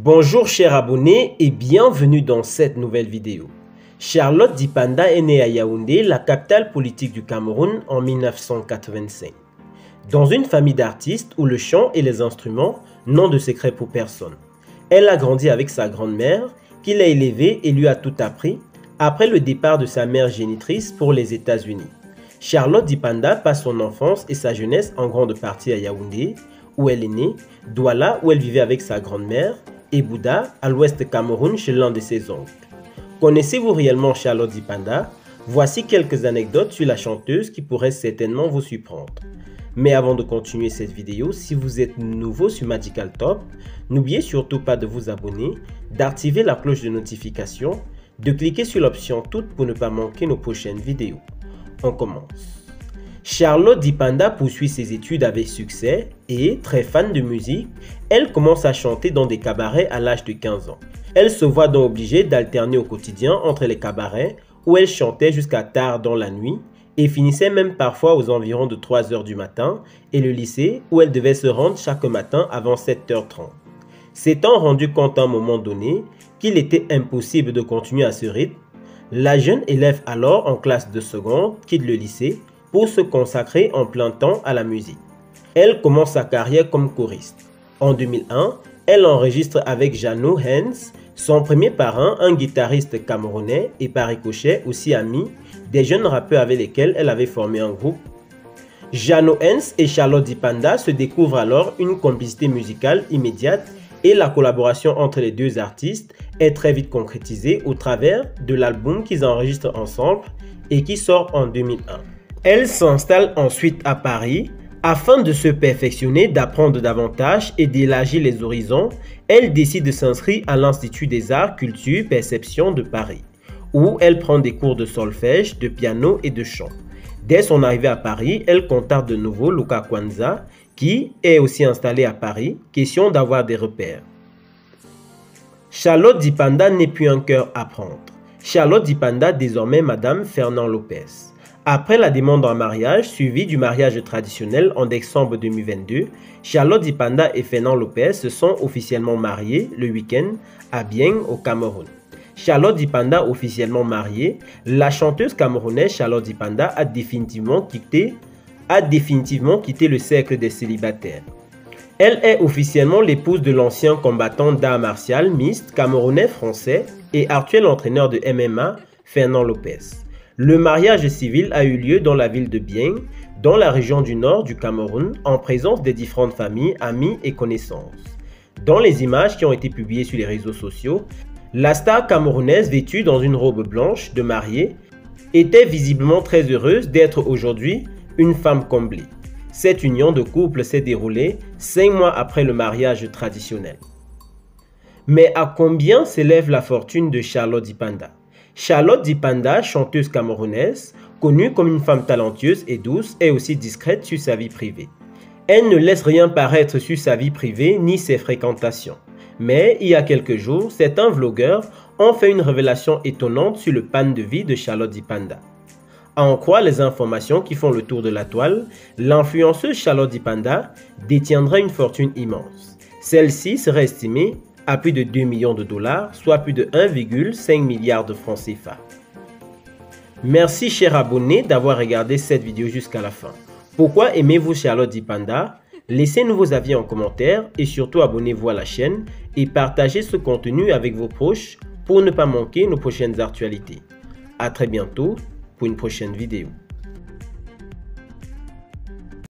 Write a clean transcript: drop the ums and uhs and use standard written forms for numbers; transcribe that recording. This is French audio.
Bonjour chers abonnés et bienvenue dans cette nouvelle vidéo. Charlotte Dipanda est née à Yaoundé, la capitale politique du Cameroun, en 1985. Dans une famille d'artistes où le chant et les instruments n'ont de secret pour personne. Elle a grandi avec sa grand-mère, qui l'a élevée et lui a tout appris, après le départ de sa mère génitrice pour les États-Unis. Charlotte Dipanda passe son enfance et sa jeunesse en grande partie à Yaoundé, où elle est née, Douala, où elle vivait avec sa grand-mère, et Bouddha, à l'ouest Cameroun, chez l'un de ses oncles. Connaissez-vous réellement Charlotte Dipanda? Voici quelques anecdotes sur la chanteuse qui pourraient certainement vous surprendre. Mais avant de continuer cette vidéo, si vous êtes nouveau sur Magical Top, n'oubliez surtout pas de vous abonner, d'activer la cloche de notification, de cliquer sur l'option toutes pour ne pas manquer nos prochaines vidéos. On commence. Charlotte Dipanda poursuit ses études avec succès et, très fan de musique, elle commence à chanter dans des cabarets à l'âge de 15 ans. Elle se voit donc obligée d'alterner au quotidien entre les cabarets où elle chantait jusqu'à tard dans la nuit et finissait même parfois aux environs de 3 h du matin et le lycée où elle devait se rendre chaque matin avant 7h30. S'étant rendu compte à un moment donné qu'il était impossible de continuer à ce rythme, la jeune élève alors en classe de seconde quitte le lycée pour se consacrer en plein temps à la musique. Elle commence sa carrière comme choriste. En 2001, elle enregistre avec Jano Hens, son premier parrain, un guitariste camerounais et par ricochet aussi ami des jeunes rappeurs avec lesquels elle avait formé un groupe. Jano Hens et Charlotte Dipanda se découvrent alors une complicité musicale immédiate et la collaboration entre les deux artistes est très vite concrétisée au travers de l'album qu'ils enregistrent ensemble et qui sort en 2001. Elle s'installe ensuite à Paris. Afin de se perfectionner, d'apprendre davantage et d'élargir les horizons, elle décide de s'inscrire à l'Institut des Arts, Culture, Perception de Paris, où elle prend des cours de solfège, de piano et de chant. Dès son arrivée à Paris, elle contacte de nouveau Luka Kwanza, qui est aussi installé à Paris, question d'avoir des repères. Charlotte Dipanda n'est plus un cœur à prendre. Charlotte Dipanda, désormais Madame Fernand Lopez. Après la demande en mariage, suivie du mariage traditionnel en décembre 2022, Charlotte Dipanda et Fernand Lopez se sont officiellement mariés le week-end à Bieng au Cameroun. Charlotte Dipanda officiellement mariée, la chanteuse camerounaise Charlotte Dipanda a définitivement quitté le cercle des célibataires. Elle est officiellement l'épouse de l'ancien combattant d'arts martiaux mixtes camerounais-français et actuel entraîneur de MMA Fernand Lopez. Le mariage civil a eu lieu dans la ville de Bieng, dans la région du nord du Cameroun, en présence des différentes familles, amis et connaissances. Dans les images qui ont été publiées sur les réseaux sociaux, la star camerounaise vêtue dans une robe blanche de mariée était visiblement très heureuse d'être aujourd'hui une femme comblée. Cette union de couple s'est déroulée 5 mois après le mariage traditionnel. Mais à combien s'élève la fortune de Charlotte Dipanda? Charlotte Dipanda, chanteuse camerounaise, connue comme une femme talentueuse et douce, est aussi discrète sur sa vie privée. Elle ne laisse rien paraître sur sa vie privée ni ses fréquentations. Mais il y a quelques jours, certains vlogueurs ont fait une révélation étonnante sur le pan de vie de Charlotte Dipanda. À en croire les informations qui font le tour de la toile, l'influenceuse Charlotte Dipanda détiendrait une fortune immense. Celle-ci serait estimée à plus de 2 millions de dollars, soit plus de 1,5 milliard de francs CFA. Merci chers abonnés d'avoir regardé cette vidéo jusqu'à la fin. Pourquoi aimez-vous Charlotte Dipanda? Laissez-nous vos avis en commentaire et surtout abonnez-vous à la chaîne et partagez ce contenu avec vos proches pour ne pas manquer nos prochaines actualités. À très bientôt pour une prochaine vidéo.